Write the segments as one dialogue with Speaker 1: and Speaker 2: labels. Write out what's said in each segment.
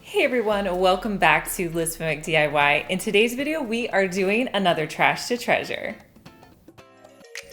Speaker 1: Hey everyone, welcome back to lizfenwickdiy. In today's video, we are doing another trash to treasure.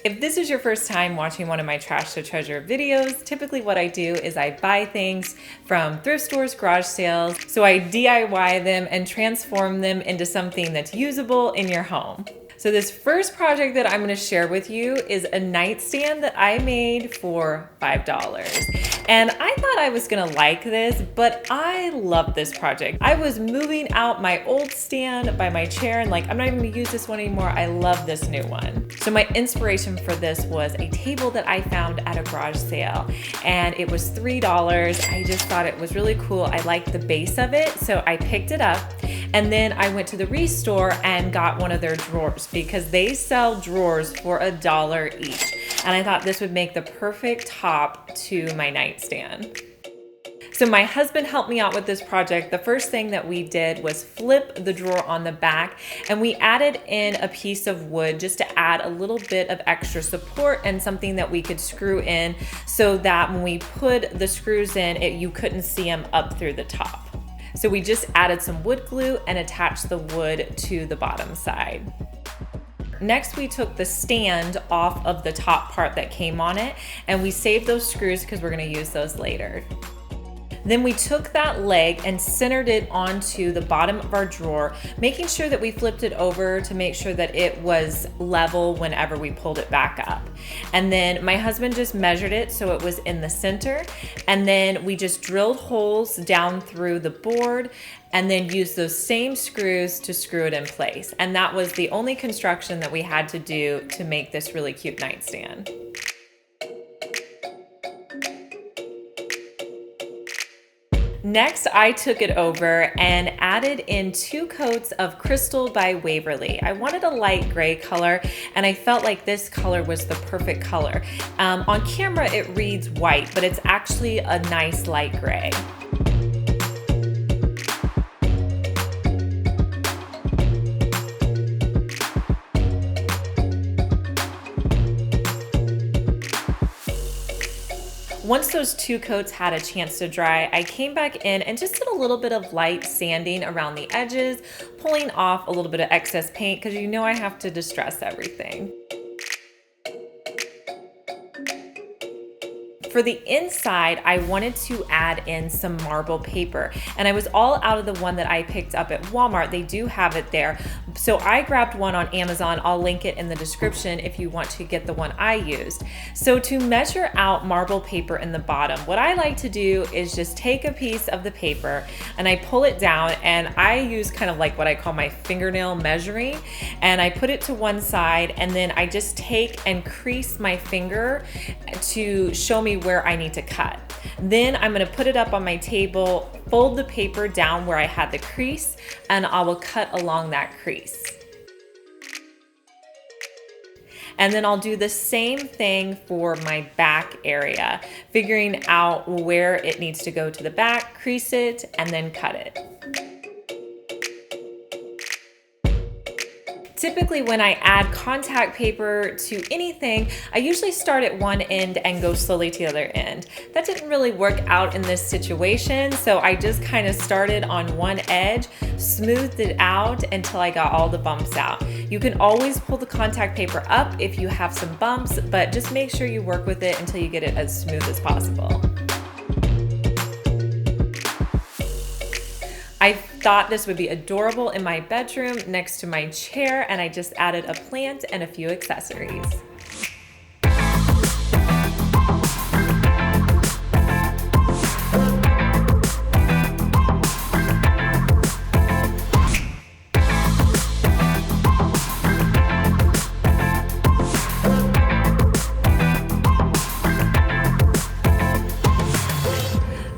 Speaker 1: If this is your first time watching one of my trash to treasure videos, typically what I do is I buy things from thrift stores, garage sales, so I DIY them and transform them into something that's usable in your home. So this first project that I'm going to share with you is a nightstand that I made for $5. And I thought I was going to like this, but I love this project. I was moving out my old stand by my chair and I'm not even going to use this one anymore. I love this new one. So my inspiration for this was a table that I found at a garage sale, and it was $3. I just thought it was really cool. I liked the base of it, so I picked it up. And then I went to the Restore and got one of their drawers because they sell drawers for $1 each. And I thought this would make the perfect top to my nightstand. So my husband helped me out with this project. The first thing that we did was flip the drawer on the back, and we added in a piece of wood just to add a little bit of extra support and something that we could screw in so that when we put the screws in, you couldn't see them up through the top. So we just added some wood glue and attached the wood to the bottom side. Next, we took the stand off of the top part that came on it, and we saved those screws because we're going to use those later. Then we took that leg and centered it onto the bottom of our drawer, making sure that we flipped it over to make sure that it was level whenever we pulled it back up. And then my husband just measured it so it was in the center, and then we just drilled holes down through the board and then used those same screws to screw it in place. And that was the only construction that we had to do to make this really cute nightstand. Next, I took it over and added in 2 coats of Crystal by Waverly. I wanted a light gray color, and I felt like this color was the perfect color. On camera, it reads white, but it's actually a nice light gray. Once those 2 coats had a chance to dry, I came back in and just did a little bit of light sanding around the edges, pulling off a little bit of excess paint because you know I have to distress everything. For the inside, I wanted to add in some marble paper, and I was all out of the one that I picked up at Walmart. They do have it there. So I grabbed one on Amazon. I'll link it in the description if you want to get the one I used. So to measure out marble paper in the bottom, what I like to do is just take a piece of the paper and I pull it down, and I use kind of like what I call my fingernail measuring, and I put it to one side, and then I just take and crease my finger to show me where I need to cut. Then I'm going to put it up on my table, fold the paper down where I had the crease, and I will cut along that crease. And then I'll do the same thing for my back area, figuring out where it needs to go to the back, crease it, and then cut it. Typically, when I add contact paper to anything, I usually start at one end and go slowly to the other end. That didn't really work out in this situation, so I just kind of started on one edge, smoothed it out until I got all the bumps out. You can always pull the contact paper up if you have some bumps, but just make sure you work with it until you get it as smooth as possible. I thought this would be adorable in my bedroom next to my chair, and I just added a plant and a few accessories.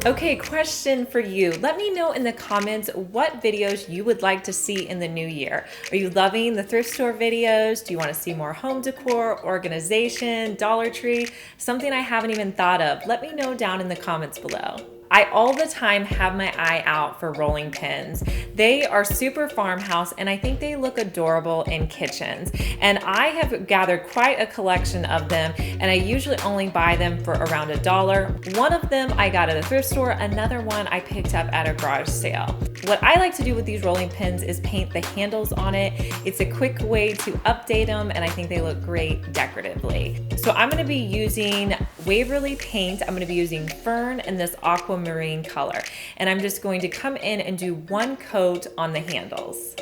Speaker 1: Okay, question for you. Let me know in the comments what videos you would like to see in the new year. Are you loving the thrift store videos? Do you want to see more home decor, organization, Dollar Tree? Something I haven't even thought of? Let me know down in the comments below. I all the time have my eye out for rolling pins. They are super farmhouse and I think they look adorable in kitchens. And I have gathered quite a collection of them and I usually only buy them for around $1. One of them I got at a thrift store, another one I picked up at a garage sale. What I like to do with these rolling pins is paint the handles on it. It's a quick way to update them and I think they look great decoratively. So I'm going to be using Waverly paint. I'm going to be using Fern in this aquamarine color. And I'm just going to come in and do one coat on the handles.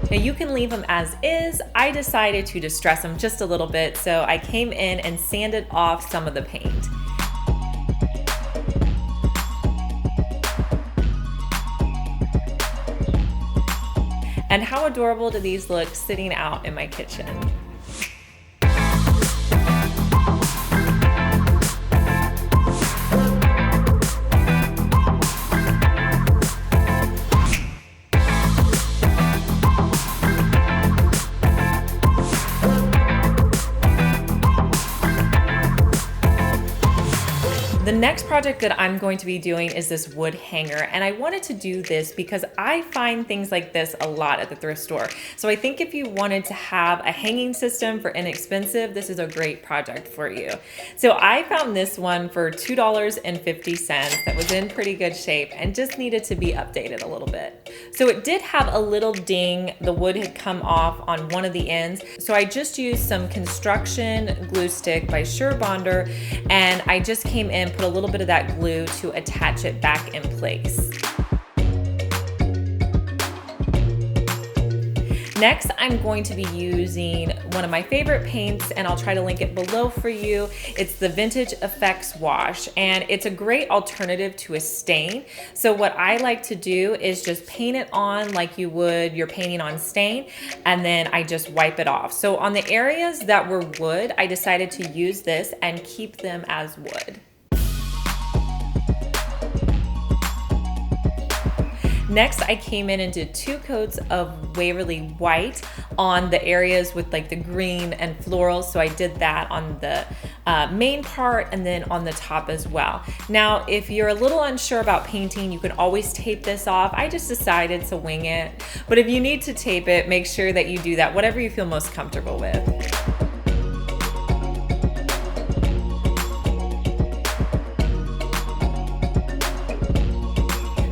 Speaker 1: Now you can leave them as is. I decided to distress them just a little bit, so I came in and sanded off some of the paint. And how adorable do these look sitting out in my kitchen? The next project that I'm going to be doing is this wood hanger, and I wanted to do this because I find things like this a lot at the thrift store. So I think if you wanted to have a hanging system for inexpensive, this is a great project for you. So I found this one for $2.50 that was in pretty good shape and just needed to be updated a little bit. So it did have a little ding. The wood had come off on one of the ends. So I just used some construction glue stick by Sure Bonder, and I just came in, put a little bit of that glue to attach it back in place. Next, I'm going to be using one of my favorite paints, and I'll try to link it below for you. It's the Vintage Effects Wash, and it's a great alternative to a stain. So what I like to do is just paint it on like you would you're painting on stain, and then I just wipe it off. So on the areas that were wood, I decided to use this and keep them as wood. Next, I came in and did 2 coats of Waverly white on the areas with like the green and florals. So I did that on the main part and then on the top as well. Now, if you're a little unsure about painting, you can always tape this off. I just decided to wing it. But if you need to tape it, make sure that you do that, whatever you feel most comfortable with.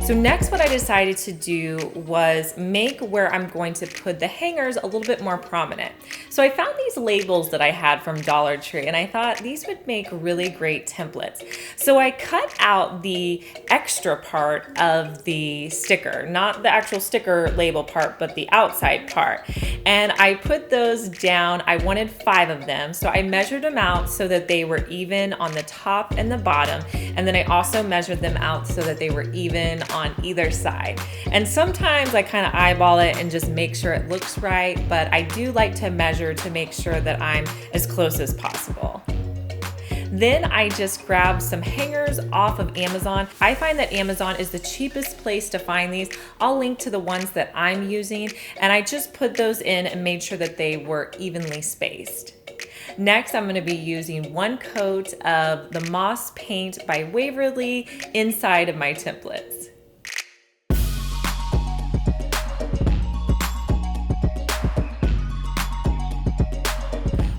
Speaker 1: So next, what I decided to do was make where I'm going to put the hangers a little bit more prominent. So I found these labels that I had from Dollar Tree, and I thought these would make really great templates. So I cut out the extra part of the sticker, not the actual sticker label part, but the outside part. And I put those down. I wanted 5 of them. So I measured them out so that they were even on the top and the bottom. And then I also measured them out so that they were even on either side. And sometimes I kind of eyeball it and just make sure it looks right, but I do like to measure to make sure that I'm as close as possible. Then I just grabbed some hangers off of Amazon. I find that Amazon is the cheapest place to find these. I'll link to the ones that I'm using, and I just put those in and made sure that they were evenly spaced. Next, I'm going to be using 1 coat of the Moss paint by Waverly inside of my templates.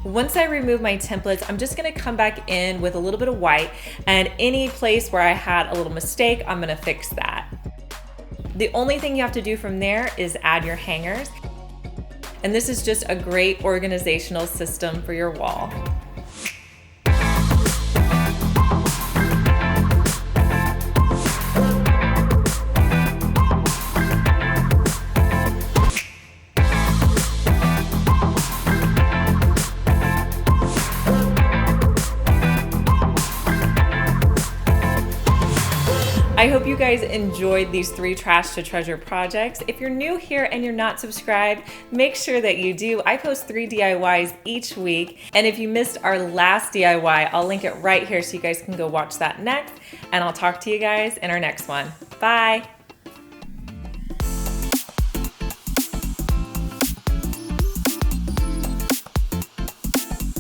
Speaker 1: Once I remove my templates, I'm just gonna come back in with a little bit of white, and any place where I had a little mistake, I'm gonna fix that. The only thing you have to do from there is add your hangers. And this is just a great organizational system for your wall. I hope you guys enjoyed these 3 Trash to Treasure projects. If you're new here and you're not subscribed, make sure that you do. I post 3 DIYs each week. And if you missed our last DIY, I'll link it right here so you guys can go watch that next. And I'll talk to you guys in our next one. Bye.